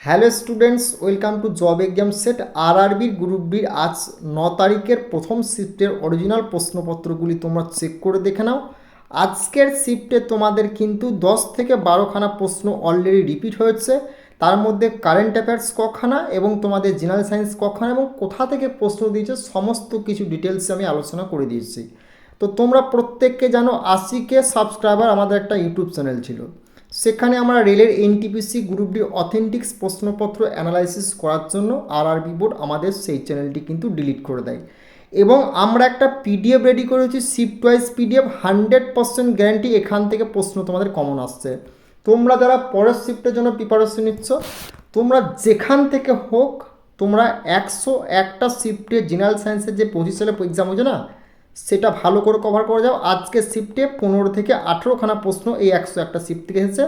Hello students, welcome to job exam set আরআরবির group বির আজ 9 তারিখের প্রথম শিফটের অরিজিনাল প্রশ্নপত্রগুলি তোমরা চেক করে দেখে নাও। আজকের শিফটে তোমাদের কিন্তু 10 থেকে 12খানা প্রশ্ন অলরেডি রিপিট হয়েছে। তার মধ্যে কারেন্ট অ্যাফেয়ার্স কখানা এবং তোমাদের জেনারেল সায়েন্স কখানা এবং কোথা থেকে প্রশ্ন দিয়েছে সমস্ত কিছু ডিটেলসে আমি আলোচনা করে দিয়েছি। তো তোমরা প্রত্যেককে জানো 80K সাবস্ক্রাইবার আমাদের একটা ইউটিউব চ্যানেল ছিল, সেখানে আমরা রেলের এনটিপিসি গ্রুপ ডি অথেন্টিক্স প্রশ্নপত্র অ্যানালাইসিস করার জন্য আরআরবি বোর্ড আমাদের সেই চ্যানেলটি কিন্তু ডিলিট করে দেয় এবং আমরা একটা পিডিএফ রেডি করেছি, শিফট ওয়াইজ পিডিএফ। 100% গ্যারান্টি এখান থেকে প্রশ্ন তোমাদের কমন আসছে। তোমরা যারা পরের শিফটের জন্য প্রিপারেশন নিচ্ছ, তোমরা যেখান থেকে হোক তোমরা 101টা শিফটে জেনারেল সায়েন্সের যে 25 সালে এক্সাম হয়েছে না, সেটা ভালো করে কভার করে যাও। আজকে শিফটে 15 থেকে 18খানা প্রশ্ন এই 101টা শিফট থেকে এসেছে।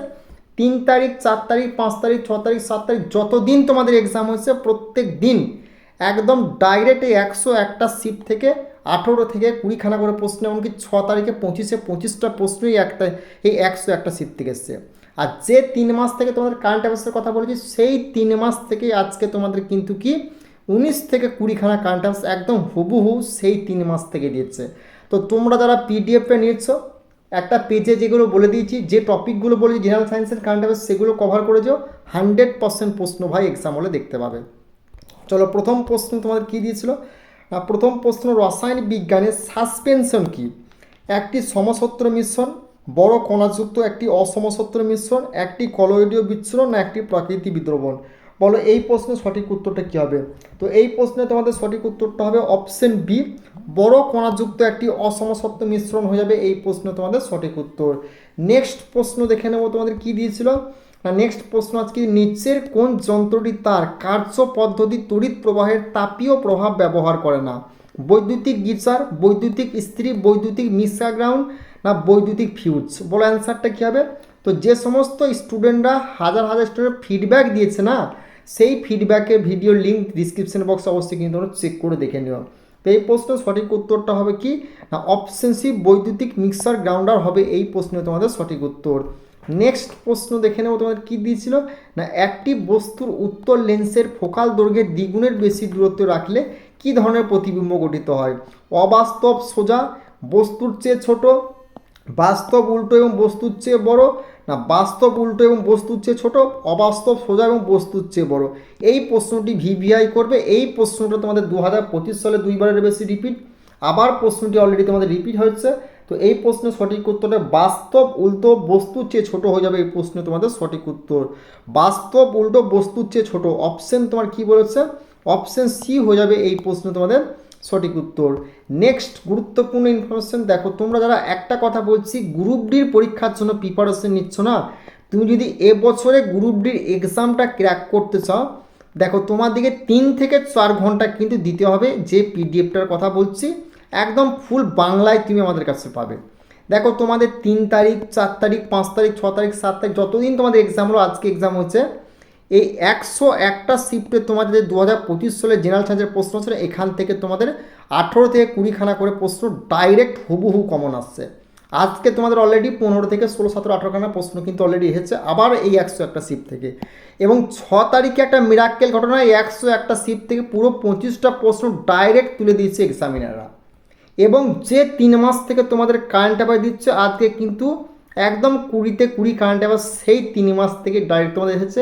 3 তারিখ, 4 তারিখ, 5 তারিখ, 6 তারিখ, 7 তারিখ যতদিন তোমাদের এক্সাম হয়েছে প্রত্যেক দিন একদম ডাইরেক্ট এই 101টা শিফট থেকে 18 থেকে 20খানা করে প্রশ্ন, এমনকি 6 তারিখে 25টা প্রশ্নই এই 101টা শিফট থেকে এসছে। আর যে 3 মাস থেকে তোমাদের কারেন্ট অ্যাফেয়ার্সের কথা বলেছি, সেই 3 মাস থেকেই আজকে তোমাদের কিন্তু কি 19 থেকে 20খানা কারেন্ট অ্যাফেয়ার্স একদম হুবহু সেই 3 মাস থেকে দিয়েছে। তো তোমরা যারা পিডিএফটা নিয়েছ, একটা পেজে যেগুলো বলে দিয়েছি, যে টপিকগুলো বলেছি জেনারেল সায়েন্সের কারেন্ট অ্যাফেয়ার্স, সেগুলো কভার করে যাও। 100% প্রশ্ন ভাই এক্সাম হলে দেখতে পাবে। চলো, প্রথম প্রশ্ন তোমাদের কী দিয়েছিল? প্রথম প্রশ্ন, রাসায়নিক বিজ্ঞানের সাসপেনশন কি? একটি সমসত্র মিশ্রণ, বড় কণাযুক্ত একটি অসমসত্র মিশ্রণ, একটি কলয়েডীয় বিচ্ছুরণ না একটি প্রাকৃতিক বিদ্রবণ? বলো এই প্রশ্নের সঠিক উত্তরটা কী হবে? তো এই প্রশ্নে তোমাদের সঠিক উত্তরটা হবে অপশন বি, বড় কণাযুক্ত একটি অসমসত্ব মিশ্রণ হয়ে যাবে এই প্রশ্নে তোমাদের সঠিক উত্তর। নেক্সট প্রশ্ন দেখে নেব তোমাদের কী দিয়েছিল না। নেক্সট প্রশ্ন আজকে, নিচের কোন যন্ত্রটি তার কার্য পদ্ধতি তড়িৎ প্রবাহের তাপীয় প্রভাব ব্যবহার করে না? বৈদ্যুতিক গিজার, বৈদ্যুতিক ইস্ত্রি, বৈদ্যুতিক মিক্সার গ্রাউন্ড না বৈদ্যুতিক ফিউজ? বলো অ্যান্সারটা কী হবে? তো যে সমস্ত স্টুডেন্টরা হাজার হাজার স্টুডেন্ট ফিডব্যাক দিয়েছে না, সেই ফিডব্যাকের ভিডিও লিঙ্ক ডিসক্রিপশন বক্সে অবশ্যই কিন্তু তোমরা চেক করে দেখে নিও। তো এই প্রশ্নের সঠিক উত্তরটা হবে কি না, অপশন সি, বৈদ্যুতিক মিক্সার গ্রাউন্ডার হবে এই প্রশ্নে তোমাদের সঠিক উত্তর। নেক্সট প্রশ্ন দেখে নেব তোমাদের কী দিয়েছিল না, একটি বস্তুর উত্তর লেন্সের ফোকাল দৈর্ঘ্যের দ্বিগুণের বেশি দূরত্ব রাখলে কী ধরনের প্রতিবিম্ব গঠিত হয়? অবাস্তব সোজা, বস্তুর চেয়ে ছোট, বাস্তব উল্টো এবং বস্তুর চেয়ে বড় না বাস্তব উল্টো এবং বস্তুর চেয়ে ছোট, অবাস্তব সোজা এবং বস্তুর চেয়ে বড়? এই প্রশ্নটি ভিভিআই করবে। এই প্রশ্নটা তোমাদের 2025 সালে 2বারের বেশি রিপিট, আবার প্রশ্নটি অলরেডি তোমাদের রিপিট হয়েছে। তো এই প্রশ্নের সঠিক উত্তরটা বাস্তব উল্টো বস্তুর চেয়ে ছোট হয়ে যাবে এই প্রশ্নে তোমাদের সঠিক উত্তর। বাস্তব উল্টো বস্তুর চেয়ে ছোট, অপশন তোমার কি বলেছে? অপশন সি হয়ে যাবে এই প্রশ্নে তোমাদের সঠিক উত্তর। নেক্সট গুরুত্বপূর্ণ ইনফরমেশন দেখো, তোমরা যারা একটা কথা বলছি গ্রুপ ডির পরীক্ষার জন্য প্রিপারেশন নিচ্ছ না, তুমি যদি এবছরে গ্রুপ ডির এক্সামটা ক্র্যাক করতে চাও, দেখো তোমাদেরকে 3 থেকে 4 ঘন্টা কিন্তু দিতে হবে। যে পিডিএফটার কথা বলছি একদম ফুল বাংলায় তুমি আমাদের কাছে পাবে। দেখো তোমাদের 3 তারিখ, 4 তারিখ, 5 তারিখ, 6 তারিখ, 7 তারিখ যতদিন তোমাদের এক্সাম হলো, আজকে এক্সাম হচ্ছে, এই 101টা শিফটে তোমাদের যে 2025 সালের জেনারেল সায়েন্সের প্রশ্ন ছিল, এখান থেকে তোমাদের 18 থেকে 20খানা করে প্রশ্ন ডাইরেক্ট হুবহু কমন আসছে। আজকে তোমাদের অলরেডি 15 থেকে 16, 17, 18খানা প্রশ্ন কিন্তু অলরেডি এসেছে আবার এই 101টা শিফট থেকে। এবং 6 তারিখে একটা মিরাক্কেল ঘটনা, 101টা শিফট থেকে পুরো 25টা প্রশ্ন ডাইরেক্ট তুলে দিয়েছে এক্সামিনাররা। এবং যে 3 মাস থেকে তোমাদের কারেন্ট অ্যাফেয়ার দিচ্ছে, আজকে কিন্তু একদম 20তে 20 কারেন্ট অ্যাফেয়ার সেই 3 মাস থেকে ডাইরেক্ট তোমাদের এসেছে।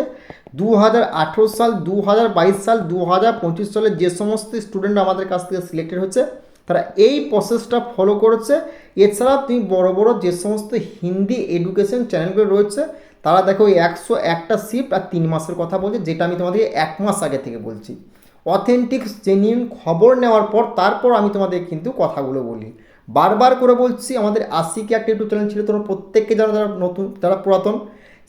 2018 সাল, 2022 সাল, 2025 সালে যে সমস্ত স্টুডেন্ট আমাদের কাছ থেকে সিলেক্টেড হচ্ছে, তারা এই প্রসেসটা ফলো করেছে। এছাড়া তুমি বড় বড় যে সমস্ত হিন্দি এডুকেশন চ্যানেলগুলো রয়েছে, তারা দেখো ওই 101টা শিফট আর 3 মাসের কথা বলছে, যেটা আমি তোমাদেরকে 1 মাস আগে থেকে বলছি। অথেন্টিক জেনুইন খবর নেওয়ার পর তারপর আমি তোমাদের কিন্তু কথাগুলো বলি। বারবার করে বলছি, আমাদের 80K একটা ইউটিউব চ্যানেল ছিল, তোমরা প্রত্যেককে যারা যারা নতুন যারা পুরাতন,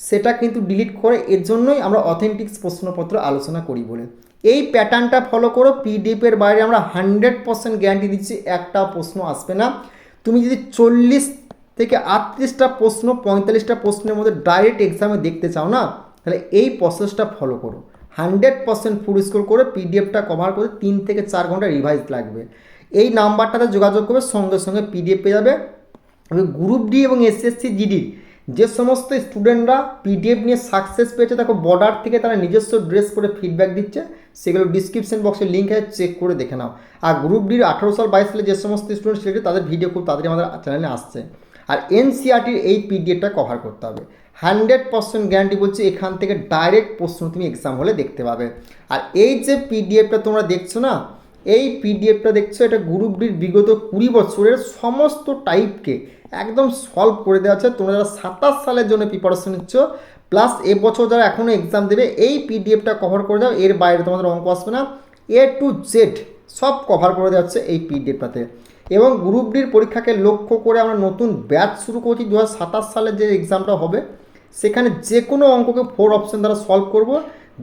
সেটা কিন্তু ডিলিট করে। এর জন্যই আমরা অথেন্টিক প্রশ্নপত্র আলোচনা করি বলে। এই প্যাটার্নটা ফলো করো, পিডিএফের বাইরে আমরা 100% গ্যারান্টি দিচ্ছি একটা প্রশ্ন আসবে না। তুমি যদি 40 থেকে 38টা প্রশ্ন, 45টা প্রশ্নের মধ্যে ডাইরেক্ট এক্সামে দেখতে চাও না, তাহলে এই প্রসেসটা ফলো করো। 100% ফুল স্কোর করে পিডিএফটা কভার করে 3 থেকে 4 ঘন্টা রিভাইজ লাগবে। এই নাম্বারটাতে যোগাযোগ করবে, সঙ্গে সঙ্গে পিডিএফ পেয়ে যাবে। গ্রুপ ডি এবং এসএসসি জিডির যে সমস্ত স্টুডেন্টরা পিডিএফ নিয়ে সাকসেস পেয়েছে, দেখো বর্ডার থেকে তারা নিজস্ব ড্রেস করে ফিডব্যাক দিচ্ছে, সেগুলো ডিসক্রিপশন বক্সে লিঙ্ক আছে, চেক করে দেখে নাও। আর গ্রুপ ডির 18 সাল 22 সালে যে সমস্ত স্টুডেন্ট সিলেক্টেড তাদের ভিডিও খুব তাড়াতাড়ি আমাদের চ্যানেলে আসছে। আর এনসিআরটির এই পিডিএফটা কভার করতে হবে, 100% গ্যারান্টি বলছি, এখান থেকে ডাইরেক্ট প্রশ্ন তুমি এক্সাম হলে দেখতে পাবে। আর এই যে পিডিএফটা তোমরা দেখছো না, এই পিডিএফটা দেখছো, এটা গ্রুপ ডির বিগত 20 বছরের সমস্ত টাইপকে একদম সলভ করে দেওয়া আছে। তোমরা যারা 27 সালের জন্য প্রিপারেশন নিচ্ছ প্লাস এবছর যারা এখনও এক্সাম দেবে, এই পিডিএফটা কভার করে দাও, এর বাইরে তোমাদের অঙ্ক আসবে না। এ টু জেড সব কভার করে দেওয়া হচ্ছে এই পিডিএফটাতে। এবং গ্রুপ ডির পরীক্ষাকে লক্ষ্য করে আমরা নতুন ব্যাচ শুরু করছি। 2027 সালের যে এক্সামটা হবে সেখানে যে কোনো অঙ্ককে 4 অপশন দ্বারা সলভ করব।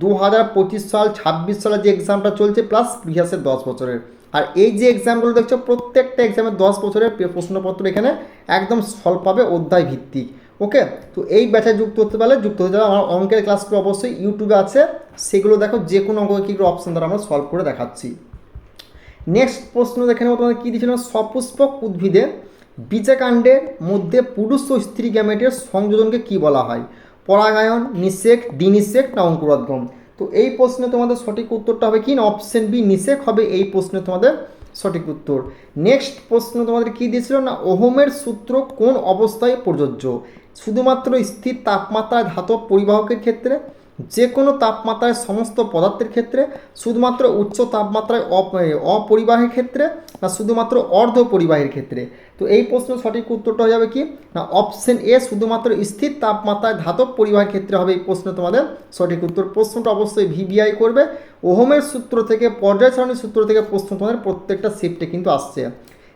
2025 সাল 26 সালের যে এক্সামটা চলছে প্লাস প্রিভিয়াসের 10 বছরের। আর এই যে এক্সামগুলো দেখছো প্রত্যেকটা এক্সামের 10 বছরের প্রশ্নপত্র এখানে একদম সলভ পাবে, অধ্যায় ভিত্তিক। ওকে, তো এই ব্যাচে যুক্ত হতে পারলে যুক্ত হতে যাবে। আমার অঙ্কের ক্লাসগুলো অবশ্যই ইউটিউবে আছে, সেগুলো দেখো, যে কোনো অঙ্ককে কী অপশন দ্বারা আমরা সলভ করে দেখাচ্ছি। নেক্সট প্রশ্ন দেখে নেব, তোমাদের কী দিয়েছিল, সপুষ্পক উদ্ভিদের বীজাকাণ্ডের মধ্যে পুরুষ ও স্ত্রী গ্যামেটের সংযোজনকে কি বলা হয়? পরাগায়ন, নিষেক, দ্বিনিষেক না অঙ্কুরোদ্গম? তো এই প্রশ্নে তোমাদের সঠিক উত্তরটা হবে কি না, অপশন বি নিষেক হবে এই প্রশ্নে তোমাদের সঠিক উত্তর। নেক্সট প্রশ্ন তোমাদের কী দিয়েছিল না, ওহমের সূত্র কোন অবস্থায় প্রযোজ্য? শুধুমাত্র স্থির তাপমাত্রায় ধাতব পরিবাহকের ক্ষেত্রে, যে কোনো তাপমাত্রায় সমস্ত পদার্থের ক্ষেত্রে, শুধুমাত্র উচ্চ তাপমাত্রায় অপরিবাহের ক্ষেত্রে, না শুধুমাত্র অর্ধ পরিবাহের ক্ষেত্রে? তো এই প্রশ্নের সঠিক উত্তরটা হয়ে যাবে কি না, অপশন এ শুধুমাত্র স্থির তাপমাত্রায় ধাতব পরিবাহের ক্ষেত্রে হবে এই প্রশ্ন তোমাদের সঠিক উত্তর। প্রশ্নটা অবশ্যই ভিভিআই করবে। ওহমের সূত্র থেকে, পর্যায় সারণীর সূত্র থেকে প্রশ্ন তোমাদের প্রত্যেকটা শিফটে কিন্তু আসছে।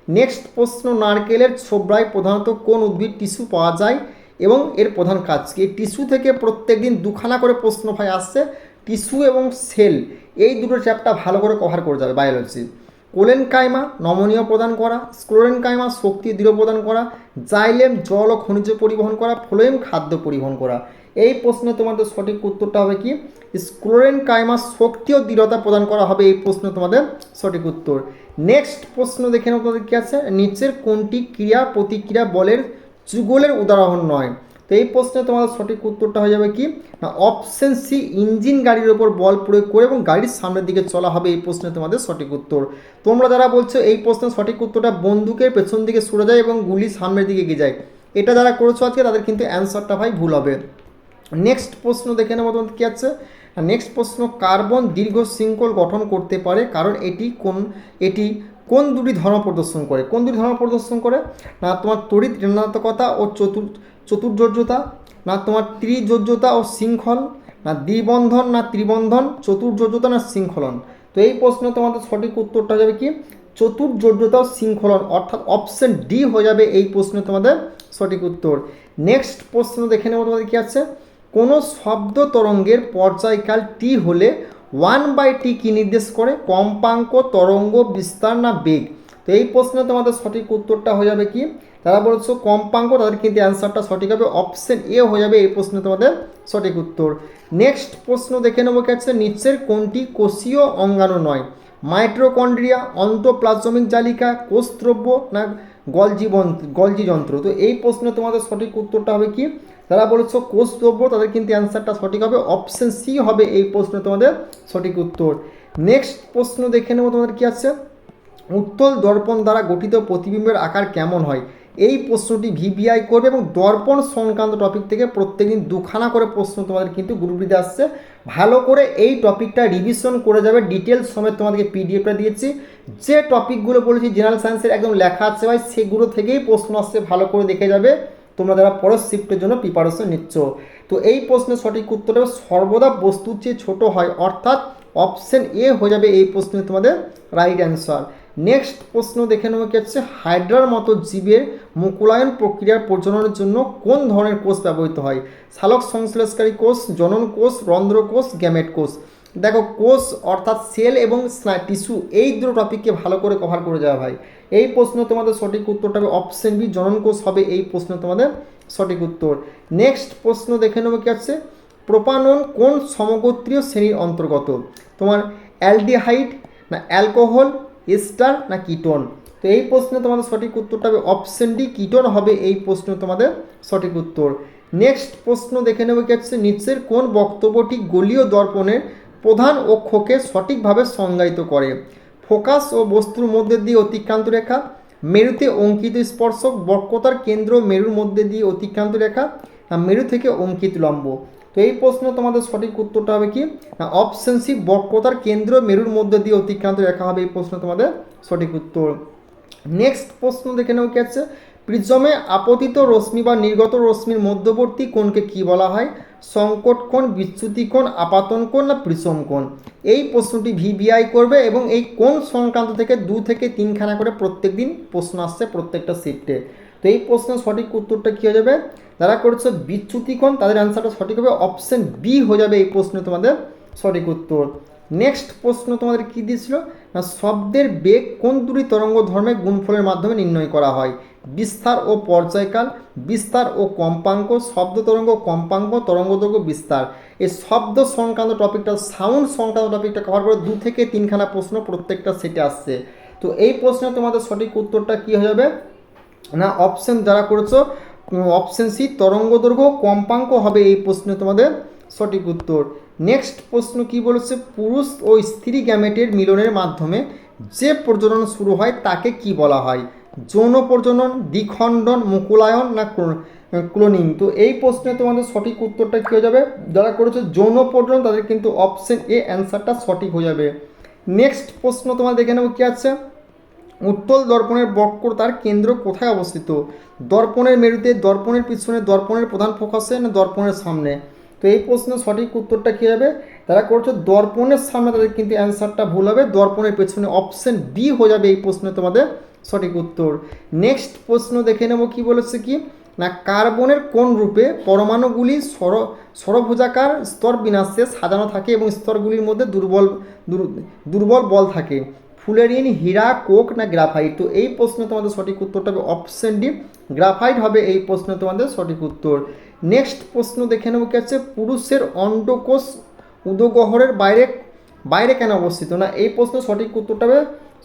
নেক্সট প্রশ্ন, নারকেলের ছোবড়ায় প্রধানত কোন উদ্ভিদ টিস্যু পাওয়া যায় এবং এর প্রধান কাজ কি? এই টিস্যু থেকে প্রত্যেক দিন দুখানা করে প্রশ্ন ভাই আসছে। টিস্যু এবং সেল এই দুটো চ্যাপ্টার ভালো করে কভার করে যাবে বায়োলজি। কোলেনকাইমা নমনীয় প্রদান করা, স্ক্লোরেনকাইমা শক্তি দৃঢ় প্রদান করা, জাইলেম জল ও খনিজ পরিবহন করা, ফ্লোয়েম খাদ্য পরিবহন করা। এই প্রশ্নে তোমাদের সঠিক উত্তরটা হবে কি, স্ক্লোরেনকাইমা শক্তি ও দৃঢ়তা প্রদান করা হবে এই প্রশ্নে তোমাদের সঠিক উত্তর। নেক্সট প্রশ্ন দেখে নেব তোমাদের কী আছে, নিচের কোনটি ক্রিয়া প্রতিক্রিয়া বলের যুগলের উদাহরণ নয়? তো এই প্রশ্নে তোমাদের সঠিক উত্তরটা হয়ে যাবে কি না, অপশন সি ইঞ্জিন গাড়ির ওপর বল প্রয়োগ করে এবং গাড়ির সামনের দিকে চলা হবে এই প্রশ্নে তোমাদের সঠিক উত্তর। তোমরা যারা বলছো এই প্রশ্নের সঠিক উত্তরটা বন্দুকের পেছন দিকে সরে যায় এবং গুলি সামনের দিকে এগিয়ে যায়, এটা যারা করেছো আজকে তাদের কিন্তু অ্যান্সারটা ভাই ভুল হবে। নেক্সট প্রশ্ন দেখে নেবো তোমাদের কী আছে। নেক্সট প্রশ্ন, কার্বন দীর্ঘ শৃঙ্খল গঠন করতে পারে কারণ এটি কোন দুটি ধর্ম প্রদর্শন করে? কোন দুটি ধর্ম প্রদর্শন করে না, তোমার তড়িৎ ঋণাত্মকতা ও চতুর্যোজ্যতা, না তোমার ত্রিযোজ্যতা ও শৃঙ্খল, না দ্বিবন্ধন না ত্রিবন্ধন, চতুর্যোজ্যতা না শৃঙ্খলন? তো এই প্রশ্নে তোমাদের সঠিক উত্তরটা যাবে কি, চতুর্যোজ্যতা ও শৃঙ্খলন, অর্থাৎ অপশন ডি হয়ে যাবে এই প্রশ্নে তোমাদের সঠিক উত্তর। নেক্সট প্রশ্ন দেখে নেব তোমাদের কী আছে, কোনো শব্দ তরঙ্গের পর্যায়কাল টি হলে 1/t কী নির্দেশ করে? কম্পাঙ্ক, তরঙ্গ বিস্তার না বেগ? তো এই প্রশ্নে তোমাদের সঠিক উত্তরটা হয়ে যাবে কি, যারা বলছো কম্পাঙ্ক তাদের কিন্তু অ্যান্সারটা সঠিক হবে, অপশন এ হয়ে যাবে এই প্রশ্নে তোমাদের সঠিক উত্তর। নেক্সট প্রশ্ন দেখে নেবো কি আছে, নিচের কোনটি কোষীয় অঙ্গাণু নয়? মাইটোকন্ড্রিয়া, অন্তঃপ্লাজমিক জালিকা, কোষদ্রব্য না গলজি যন্ত্র? তো এই প্রশ্নে তোমাদের সঠিক উত্তরটা হবে কি, যারা বলেছো কোষদ্রব্য তাদের কিন্তু অ্যান্সারটা সঠিক হবে, অপশন সি হবে এই প্রশ্নে তোমাদের সঠিক উত্তর। নেক্সট প্রশ্ন দেখে নেবো তোমাদের কী আছে, উত্তল দর্পণ দ্বারা গঠিত প্রতিবিম্বের আকার কেমন হয়? এই প্রশ্নটি ভিভিআই করবে এবং দর্পণ সংক্রান্ত টপিক থেকে প্রত্যেকদিন দুখানা করে প্রশ্ন তোমাদের কিন্তু গ্রুপটিতে আসছে। ভালো করে এই টপিকটা রিভিশন করে যাবে, ডিটেলস সমেত তোমাদেরকে পিডিএফটা দিয়েছি। যে টপিকগুলো বলেছি জেনারেল সায়েন্সের একদম লেখা আছে ভাই, সেগুলো থেকেই প্রশ্ন আসছে, ভালো করে দেখে যাবে তোমরা যারা পরের শিফটের জন্য প্রিপারেশন নিচ্ছ। তো এই প্রশ্নের সঠিক উত্তরটা সর্বদা বস্তুর চেয়ে ছোটো হয়, অর্থাৎ অপশন এ হয়ে যাবে এই প্রশ্নে তোমাদের রাইট অ্যান্সার। নেক্সট প্রশ্ন দেখে নেবো কি হচ্ছে, হাইড্রার মতো জীবের মুকুলায়ন প্রক্রিয়ার প্রজননের জন্য কোন ধরনের কোষ ব্যবহৃত হয়? সালোক সংশ্লেষকারী কোষ, জনন কোষ, রন্ধ্র কোষ, গ্যামেট কোষ? দেখো কোষ অর্থাৎ সেল এবং টিস্যু এই দুটো টপিককে ভালো করে কভার করে যাওয়া ভাই। এই প্রশ্ন তোমাদের সঠিক উত্তরটা হবে অপশন বি জনন কোষ হবে এই প্রশ্ন তোমাদের সঠিক উত্তর। নেক্সট প্রশ্ন দেখে নেবো কি আছে, প্রোপানন কোন সমগোত্রীয় শ্রেণীর অন্তর্গত? তোমার অ্যালডিহাইড না অ্যালকোহল, এস্টার না কিটোন? তো এই প্রশ্নে তোমাদের সঠিক উত্তরটা হবে অপশন ডি কিটোন হবে এই প্রশ্ন তোমাদের সঠিক উত্তর। নেক্সট প্রশ্ন দেখে নেব কি হচ্ছে, নিচের কোন বক্তব্যটি গোলীয় দর্পণের প্রধান অক্ষকে সঠিকভাবে সংজ্ঞায়িত করে? ফোকাস ও বস্তুর মধ্যে দিয়ে অতিক্রান্ত রেখা, মেরুতে অঙ্কিত স্পর্শক, বক্রতার কেন্দ্র মেরুর মধ্যে দিয়ে অতিক্রান্ত রেখা, মেরু থেকে অঙ্কিত লম্ব। তো এই প্রশ্ন তোমাদের সঠিক উত্তরটা হবে কি, অপশন সি, বক্রতার কেন্দ্র মেরুর মধ্যে দিয়ে অতিক্রান্ত রেখা হবে এই প্রশ্ন তোমাদের সঠিক উত্তর। নেক্সট প্রশ্ন দেখে নেব কি আছে, প্রিজমে আপতিত রশ্মি বা নির্গত রশ্মির মধ্যবর্তী কোণকে কি বলা হয়? সংকট কোণ, বিচ্যুতি কোণ, আপাতন কোণ না প্রিজম কোণ? এই প্রশ্নটি ভিভিআই করবে এবং এই কোণ সংক্রান্ত থেকে 2 থেকে 3খানা করে প্রত্যেক দিন প্রশ্ন আসছে প্রত্যেকটা শিফটে। তো এই প্রশ্নের সঠিক উত্তরটা কী হয়ে যাবে? যারা করছে বিচ্যুতি কোণ তাদের অ্যান্সারটা সঠিক হবে অপশন বি হয়ে যাবে এই প্রশ্নে তোমাদের সঠিক উত্তর। নেক্সট প্রশ্ন তোমাদের কী দিয়েছিল না, শব্দের বেগ কোন দুটি তরঙ্গ ধর্মের গুণফলের মাধ্যমে নির্ণয় করা হয়? বিস্তার ও পর্যায়কাল, বিস্তার ও কম্পাঙ্ক, শব্দ তরঙ্গ কম্পাঙ্ক, তরঙ্গ দৈর্ঘ্য বিস্তার। এই শব্দ সংক্রান্ত টপিকটা, সাউন্ড সংক্রান্ত টপিকটা কভার করে 2 থেকে 3খানা প্রশ্ন প্রত্যেকটা সেটে আসছে। তো এই প্রশ্নে তোমাদের সঠিক উত্তরটা কী হয়ে যাবে না, অপশন যারা করেছো অপশন সি, তরঙ্গ দৈর্ঘ্য কম্পাঙ্ক হবে এই প্রশ্নে তোমাদের সঠিক উত্তর। নেক্সট প্রশ্ন কি বলেছে, পুরুষ ও স্ত্রী গ্যামেটের মিলনের মাধ্যমে যে প্রজনন শুরু হয় তাকে কি বলা হয়? যৌন প্রজনন, দ্বিখণ্ডন, মুকুলায়ন না ক্লোনিং? তো এই প্রশ্নে তোমাদের সঠিক উত্তরটা কী হয়ে যাবে? যারা করেছে যৌন প্রজনন তাদের কিন্তু অপশন এ অ্যান্সারটা সঠিক হয়ে যাবে। নেক্সট প্রশ্ন তোমার দেখে নেব কী আছে, উত্তল দর্পণের বক্রতার কেন্দ্র কোথায় অবস্থিত? দর্পণের মেরুতে, দর্পণের পিছনে, দর্পণের প্রধান ফোকাসে না দর্পণের সামনে? তো এই প্রশ্নের সঠিক উত্তরটা কী হবে? তারা করছে দর্পণের সামনে, তাদের কিন্তু অ্যান্সারটা ভুল হবে, দর্পণের পেছনে অপশন বি হয়ে যাবে এই প্রশ্নে তোমাদের সঠিক উত্তর। নেক্সট প্রশ্ন দেখে নেব কি বলেছে কি না, কার্বনের কোন রূপে পরমাণুগুলি ষড়ভুজাকার স্তর বিন্যাসে সাজানো থাকে এবং স্তরগুলির মধ্যে দুর্বল বল থাকে? ফুলেরিন, হীরা, কোক না গ্রাফাইট? তো এই প্রশ্নে তোমাদের সঠিক উত্তরটা হবে অপশন ডি, গ্রাফাইট হবে এই প্রশ্নে তোমাদের সঠিক উত্তর। নেক্সট প্রশ্ন দেখে নেব কি আছে, পুরুষের অন্ডকোষ উদগহরের বাইরে বাইরে কেন অবস্থিত? না এই প্রশ্নের সঠিক উত্তরটা হবে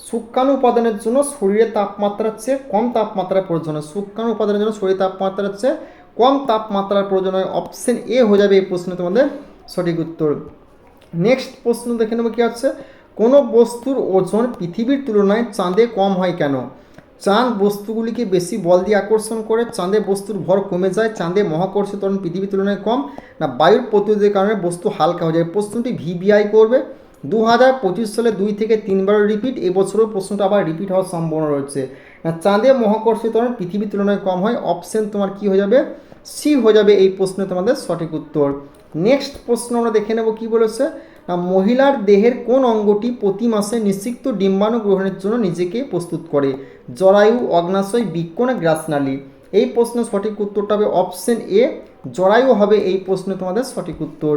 শুক্রাণু উপাদানের জন্য শরীরের তাপমাত্রার চেয়ে কম তাপমাত্রার প্রয়োজন হয়। শুক্রাণু উপাদানের জন্য শরীরের তাপমাত্রার চেয়ে কম তাপমাত্রার প্রয়োজন হয়, অপশন এ হয়ে যাবে এই প্রশ্নে তোমাদের সঠিক উত্তর। নেক্সট প্রশ্ন দেখে নেব কি আছে, কোনো বস্তুর ওজন পৃথিবীর তুলনায় চাঁদে কম হয় কেন? চাঁদ বস্তুগুলিকে বেশি বল দিয়ে আকর্ষণ করে, চাঁদে বস্তুর ভর কমে যায়, চাঁদে মহাকর্ষীয় ত্বরণ পৃথিবীর তুলনায় কম, না বায়ুর প্রতিরোধের কারণে বস্তু হালকা হয়ে যায়? প্রশ্নটি ভিভিআই করবে 2025 সালে 2 থেকে 3বার রিপিট, এবছরও প্রশ্নটা আবার রিপিট হওয়ার সম্ভাবনা রয়েছে। না চাঁদে মহাকর্ষীয় ত্বরণ পৃথিবীর তুলনায় কম হয়, অপশন তোমার কি হয়ে যাবে? সি হয়ে যাবে এই প্রশ্নে তোমাদের সঠিক উত্তর। নেক্সট প্রশ্ন আমরা দেখে নেব কি বলেছে, মহিলার দেহের কোন অঙ্গটি প্রতি মাসে নিষিক্ত ডিম্বাণু গ্রহণের জন্য নিজেকে প্রস্তুত করে? জরায়ু, অগ্নাশয়, বৃক্ক না গ্রাসনালী? এই প্রশ্নের সঠিক উত্তরটা হবে অপশন এ, জরায়ু হবে এই প্রশ্নে তোমাদের সঠিক উত্তর।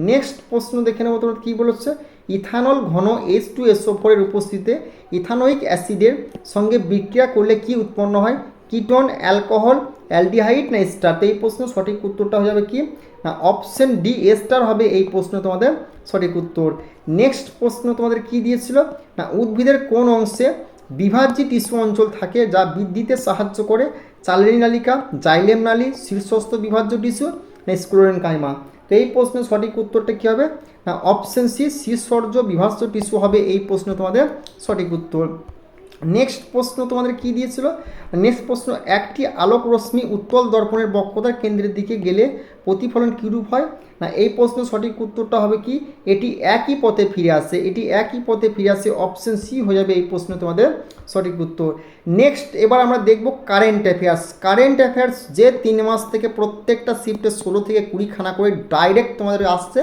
নেক্সট প্রশ্ন দেখে নেব তোমার কী বলেছে, ইথানল ঘন H2SO4 এর উপস্থিতিতে ইথানোয়িক অ্যাসিডের সঙ্গে বিক্রিয়া করলে কি উৎপন্ন হয়? কিটোন, অ্যালকোহল, অ্যালডিহাইড না স্টার? তো এই প্রশ্নের সঠিক উত্তরটা হয়ে যাবে কি না, অপশন ডি, স্টার হবে এই প্রশ্ন তোমাদের সঠিক উত্তর। নেক্সট প্রশ্ন তোমাদের কি দিয়েছিল না, উদ্ভিদের কোন অংশে বিভাজ্য টিস্যু অঞ্চল থাকে যা বৃদ্ধিতে সাহায্য করে? চালেরি নালিকা, জাইলেম নালী, শীর্ষস্থ বিভাজ্য টিস্যু না স্ক্লেরেনকাইমা? তো এই প্রশ্নের সঠিক উত্তরটা কী হবে না, অপশন সি, শীর্ষর্য বিভাজ্য টিস্যু হবে এই প্রশ্ন তোমাদের সঠিক উত্তর। নেক্সট প্রশ্ন তোমাদের কি দিয়েছিল, নেক্সট প্রশ্ন, একটি আলোক রশ্মি উত্তল দর্পণের বক্রতার কেন্দ্রের দিকে গেলে প্রতিফলন কীরূপ হয়? না এই প্রশ্নের সঠিক উত্তরটা হবে কি, এটি একই পথে ফিরে আসে, এটি একই পথে ফিরে আসে, অপশন সি হয়ে যাবে এই প্রশ্ন তোমাদের সঠিক উত্তর। নেক্সট এবার আমরা দেখব কারেন্ট অ্যাফেয়ার্স। কারেন্ট অ্যাফেয়ার্স যে 3 মাস থেকে প্রত্যেকটা শিফটে 16 থেকে 20খানা করে ডাইরেক্ট তোমাদের আসছে,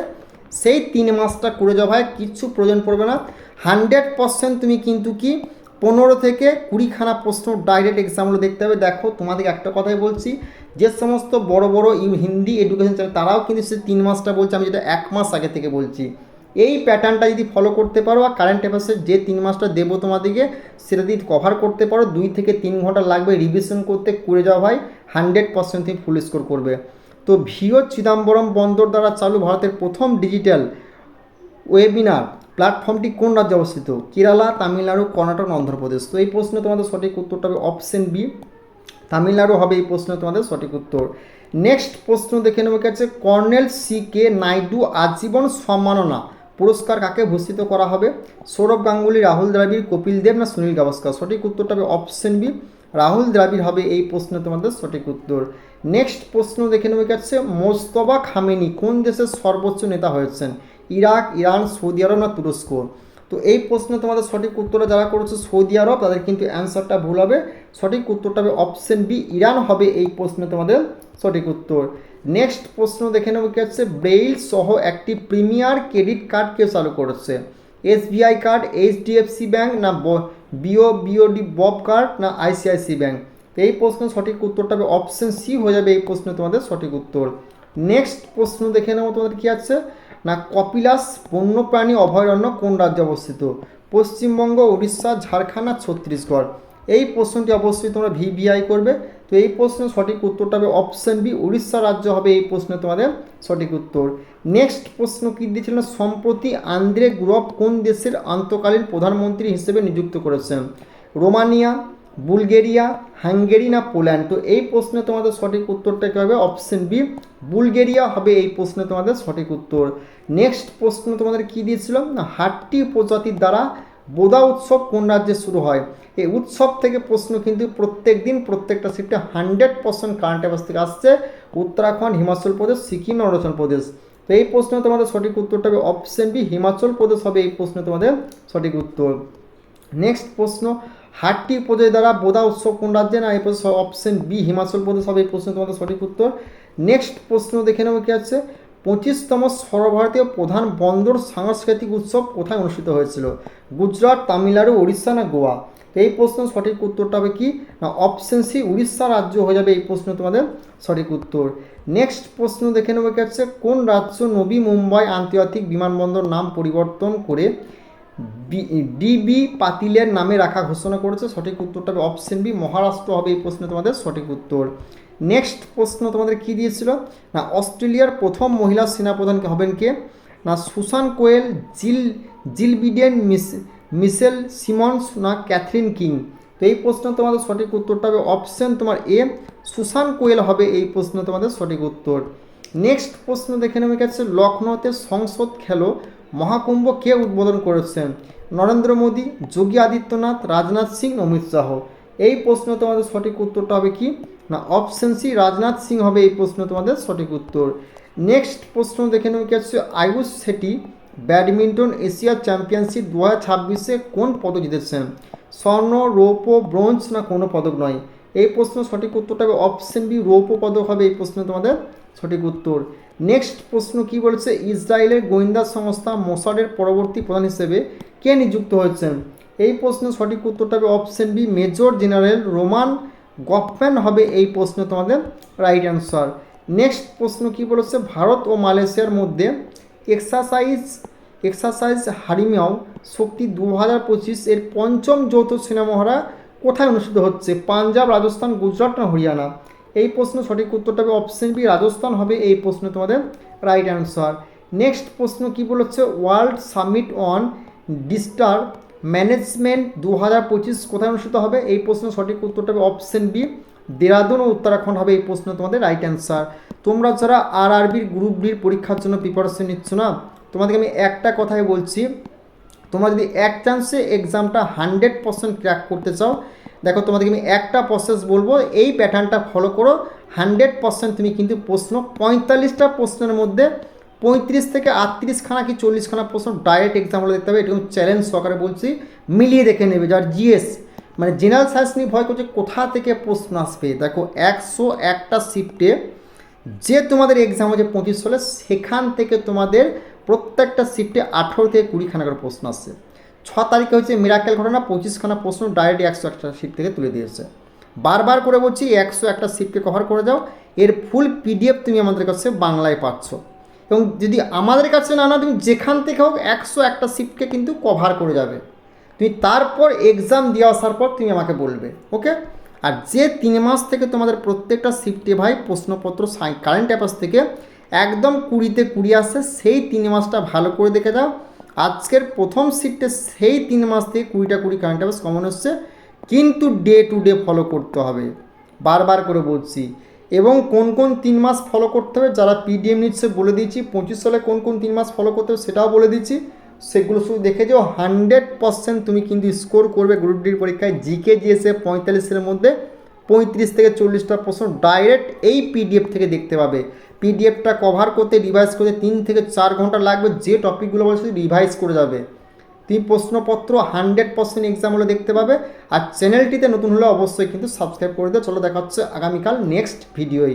সেই 3 মাসটা করে যাওয়া হয়, কিচ্ছু প্রয়োজন পড়বে না। 100% তুমি কিন্তু কি 15 থেকে 20খানা প্রশ্ন ডাইরেক্ট এক্সামগুলো দেখতে হবে। দেখো তোমাদেরকে একটা কথাই বলছি, যে সমস্ত বড় বড় হিন্দি এডুকেশন চ্যানেল তারাও কিন্তু সে 3 মাসটা বলছে, আমি যেটা 1 মাস আগে থেকে বলছি। এই প্যাটার্নটা যদি ফলো করতে পারো আর কারেন্ট অ্যাফেয়ার্সের যে 3 মাসটা দেবো তোমাদেরকে সেটা যদি কভার করতে পারো, 2 থেকে 3 ঘন্টা লাগবে রিভিশন করতে, করে যাওয়া ভাই 100% তুমি ফুল স্কোর করবে। তো ভিও চিদাম্বরম বন্দর দ্বারা চালু ভারতের প্রথম ডিজিটাল ওয়েবিনার প্ল্যাটফর্মটি কোন রাজ্যে অবস্থিত? কেরালা, তামিলনাড়ু, কর্ণাটক, অন্ধ্রপ্রদেশ? তো এই প্রশ্নে তোমাদের সঠিক উত্তরটা হবে অপশন বি, তামিলনাড়ু হবে এই প্রশ্নে তোমাদের সঠিক উত্তর। নেক্সট প্রশ্ন দেখে নেব কি আছে, কর্নেল সি কে নাইডু আজীবন সম্মাননা পুরস্কার কাকে ভূষিত করা হবে? সৌরভ গাঙ্গুলি, রাহুল দ্রাবিড়, কপিল দেব না সুনীল গাভাস্কার? সঠিক উত্তরটা হবে অপশন বি, রাহুল দ্রাবিড় হবে এই প্রশ্নে তোমাদের সঠিক উত্তর। নেক্সট প্রশ্ন দেখে নেবে কি আছে, মোস্তফা খামেনি কোন দেশের সর্বোচ্চ নেতা হয়েছেন? ইরাক, ইরান, সৌদি আরব না তুরস্ক? তো এই প্রশ্নে তোমাদের সঠিক উত্তরটা যারা করেছে সৌদি আরব, তাদের কিন্তু অ্যান্সারটা ভুল হবে। সঠিক উত্তরটা হবে অপশন বি, ইরান হবে এই প্রশ্নে তোমাদের সঠিক উত্তর। নেক্সট প্রশ্ন দেখে নেব কি হচ্ছে, ব্রেইল সহ একটি প্রিমিয়ার ক্রেডিট কার্ড কে চালু করেছে? এসবিআই কার্ড, এইচডিএফসি ব্যাঙ্ক না বিওডি বব কার্ড না আইসিআইসি ব্যাঙ্ক? এই প্রশ্নের সঠিক উত্তরটা হবে অপশন সি হয়ে যাবে এই প্রশ্নে তোমাদের সঠিক উত্তর। নেক্সট প্রশ্ন দেখে নেব তোমাদের কি আছে না, কপিলাস বন্যপ্রাণী অভয়ারণ্য কোন রাজ্যে অবস্থিত? পশ্চিমবঙ্গ, উড়িষ্যা, ঝাড়খণ্ড না ছত্তিশগড়? এই প্রশ্নটি অবশ্যই তোমরা ভিভিআই করবে। তো এই প্রশ্নের সঠিক উত্তরটা হবে অপশন বি, উড়িষ্যা রাজ্য হবে এই প্রশ্নে তোমাদের সঠিক উত্তর। নেক্সট প্রশ্ন কী দিয়েছিলেন, সম্প্রতি আন্দ্রে গ্রুপ কোন দেশের আন্তঃকালীন প্রধানমন্ত্রী হিসেবে নিযুক্ত করেছেন? রোমানিয়া, বুলগেরিয়া, হাঙ্গেরি না পোল্যান্ড? তো এই প্রশ্নে তোমাদের সঠিক উত্তরটা কী হবে? অপশন বি, বুলগেরিয়া হবে এই প্রশ্নে তোমাদের সঠিক উত্তর। নেক্সট প্রশ্ন তোমাদের কী দিয়েছিল না, হাট্টি উপজাতির দ্বারা বোদা উৎসব কোন রাজ্যে শুরু হয়? এই উৎসব থেকে প্রশ্ন কিন্তু প্রত্যেক দিন প্রত্যেকটা শিফটে 100% কারেন্ট অ্যাফেয়ার্স থেকে আসছে। উত্তরাখণ্ড, হিমাচল প্রদেশ, সিকিম, অরুণাচল প্রদেশ? তো এই প্রশ্নে তোমাদের সঠিক উত্তরটা হবে অপশন বি, হিমাচল প্রদেশ হবে এই প্রশ্নে তোমাদের সঠিক উত্তর। নেক্সট প্রশ্ন, হাট্টি উপজাতি দ্বারা বোদা উৎসব কোন রাজ্যে? না এই প্রশ্ন অপশন বি, হিমাচল প্রদেশ হবে এই প্রশ্নে তোমাদের সঠিক উত্তর। নেক্সট প্রশ্ন দেখে নেব কি আছে, 25তম সর্বভারতীয় প্রধান বন্দর সাংস্কৃতিক উৎসব কোথায় অনুষ্ঠিত হয়েছিল? গুজরাট, তামিলনাড়ু, উড়িষ্যা না গোয়া? এই প্রশ্নের সঠিক উত্তরটা হবে কি না অপশন সি, উড়িষ্যা রাজ্য হয়ে যাবে এই প্রশ্ন তোমাদের সঠিক উত্তর। নেক্সট প্রশ্ন দেখে নেব কি আছে, কোন রাজ্য নবী মুম্বাই আন্তর্জাতিক বিমানবন্দর নাম পরিবর্তন করে ডিবি পাতিলের নামে রাখা ঘোষণা করেছে? সঠিক উত্তরটা হবে অপশন বি, মহারাষ্ট্র হবে এই প্রশ্নে তোমাদের সঠিক উত্তর। নেক্সট প্রশ্ন তোমাদের কি দিয়েছিল না, অস্ট্রেলিয়ার প্রথম মহিলা সেনাপ্রধান হবেন কে? না সুসান কোয়েল, জিল বিডেন, মিশেল সিমন্স না ক্যাথরিন কিং? তো এই প্রশ্ন তোমাদের সঠিক উত্তরটা হবে অপশন তোমার এ, সুসান কোয়েল হবে এই প্রশ্ন তোমাদের সঠিক উত্তর। নেক্সট প্রশ্ন দেখে নেবে গেছে, লখনৌতে সংসদ খেলো মহাকুম্ভ কে উদ্বোধন করেছেন? নরেন্দ্র মোদী, যোগী আদিত্যনাথ, রাজনাথ সিং, অমিত শাহ? এই প্রশ্ন তোমাদের সঠিক উত্তরটা হবে কি না অপশন সি, রাজনাথ সিং হবে এই প্রশ্ন তোমাদের সঠিক উত্তর। নেক্সট প্রশ্ন দেখে নেবে কি হচ্ছে, Ayush Shetty badminton Asia championship 2026-এ কোন পদক জিতেছেন? স্বর্ণ, রৌপ্য, ব্রোঞ্জ না কোনো পদক নয়? এই প্রশ্ন সঠিক উত্তরটা হবে অপশন বি, রৌপ্য পদক হবে এই প্রশ্ন তোমাদের সঠিক উত্তর। নেক্সট প্রশ্ন কি বলেছে, ইসরায়েলের গোয়েন্দা সংস্থা মোসাদের পরবর্তী প্রধান হিসেবে কে নিযুক্ত হয়েছেন? এই প্রশ্নের সঠিক উত্তরটা হবে option B, major general Roman Gofman হবে এই প্রশ্ন তোমাদের রাইট অ্যান্সার। নেক্সট প্রশ্ন কি বলেছে, ভারত ও মালয়েশিয়ার মধ্যে এক্সারসাইজ হারিমাও শক্তি 2025 এর পঞ্চম যৌথ সেনা মহড়া কোথায় অনুষ্ঠিত হচ্ছে? পাঞ্জাব, রাজস্থান, গুজরাট না হরিয়ানা? এই প্রশ্ন সঠিক উত্তরটা হবে অপশন বি, রাজস্থান হবে এই প্রশ্ন তোমাদের রাইট অ্যান্সার। নেক্সট প্রশ্ন কি বলেছে, ওয়ার্ল্ড সামিট অন ডিস্টার ম্যানেজমেন্ট 2025 কোথায় অনুষ্ঠিত হবে? এই প্রশ্ন সঠিক উত্তরটা হবে অপশন বি, দেরাদুন ও উত্তরাখণ্ড হবে এই প্রশ্ন তোমাদের রাইট অ্যান্সার। তোমরা যারা আরআরবির গ্রুপ ডির পরীক্ষার জন্য প্রিপারেশন নিচ্ছ না, তোমাদেরকে আমি একটা কথাই বলছি, তোমরা যদি এক চান্সে এক্সামটা 100% ক্র্যাক করতে চাও, দেখো তোমাদেরকে আমি একটা প্রসেস বলবো, এই প্যাটার্নটা ফলো করো, 100% তুমি কিন্তু প্রশ্ন 45টা প্রশ্নের মধ্যে 35 থেকে 38খানা কি 40খানা প্রশ্ন ডাইরেক্ট এক্সাম হলে দেখতে হবে। এটা চ্যালেঞ্জ সহকারে বলছি, মিলিয়ে দেখে নেবে। যার জিএস মানে জেনারেল সায়েন্স নিয়ে ভয় করছে কোথা থেকে প্রশ্ন আসবে, দেখো 101টা শিফটে যে তোমাদের এক্সাম হচ্ছে 25 সালে, সেখান থেকে তোমাদের প্রত্যেকটা শিফটে 18 থেকে 20খানা করে প্রশ্ন আসছে। 6 তারিখে হচ্ছে মিরাকেল ঘটনা, 25খানা প্রশ্ন ডাইরেক্ট 101টা শিফট থেকে তুলে দিয়েছে। বারবার করে বলছি 101টা শিফটকে কভার করে যাও। এর ফুল পিডিএফ তুমি আমাদের কাছে বাংলায় পাচ্ছ, এবং যদি আমাদের কাছে না তুমি যেখান থেকে হোক 101টা শিফটকে কিন্তু কভার করে যাবে। তুমি তারপর এক্সাম দিয়ে আসার পর তুমি আমাকে বলবে, ওকে? আর যে 3 মাস থেকে তোমাদের প্রত্যেকটা শিফটে ভাই প্রশ্নপত্র কারেন্ট অ্যাফেয়ার্স থেকে একদম 20তে 20 আসছে, সেই 3 মাসটা ভালো করে দেখে যাও। আজকের প্রথম শিফটে সেই 3 মাস থেকে 20টা 20 কারেন্ট অ্যাফেয়ার্স কমন হচ্ছে, কিন্তু ডে টু ডে ফলো করতে হবে। বারবার করে বলছি, এবং কোন কোন 3 মাস ফলো করতে হবে, যারা পিডিএম নিচ্ছে বলে দিয়েছি। 25 সালে কোন কোন 3 মাস ফলো করতে হবে সেটাও বলে দিচ্ছি, সেগুলো শুধু দেখে যাও। 100% তুমি কিন্তু স্কোর করবে গ্রুপ ডির পরীক্ষায়। জিকে জিএসে 45-এর মধ্যে 35 থেকে 40টা প্রশ্ন ডাইরেক্ট এই পিডিএফ থেকে দেখতে পাবে। পিডিএফটা কভার করতে, রিভাইজ করতে 3 থেকে 4 ঘন্টা লাগবে। যে টপিকগুলো বলছে রিভাইজ করে যাবে। তুমি প্রশ্নপত্র 100% এক্সাম হলে দেখতে পাবে। আর চ্যানেলটিতে নতুন হলে অবশ্যই কিন্তু সাবস্ক্রাইব করে দিও। চলো দেখা হচ্ছে আগামীকাল নেক্সট ভিডিওয়।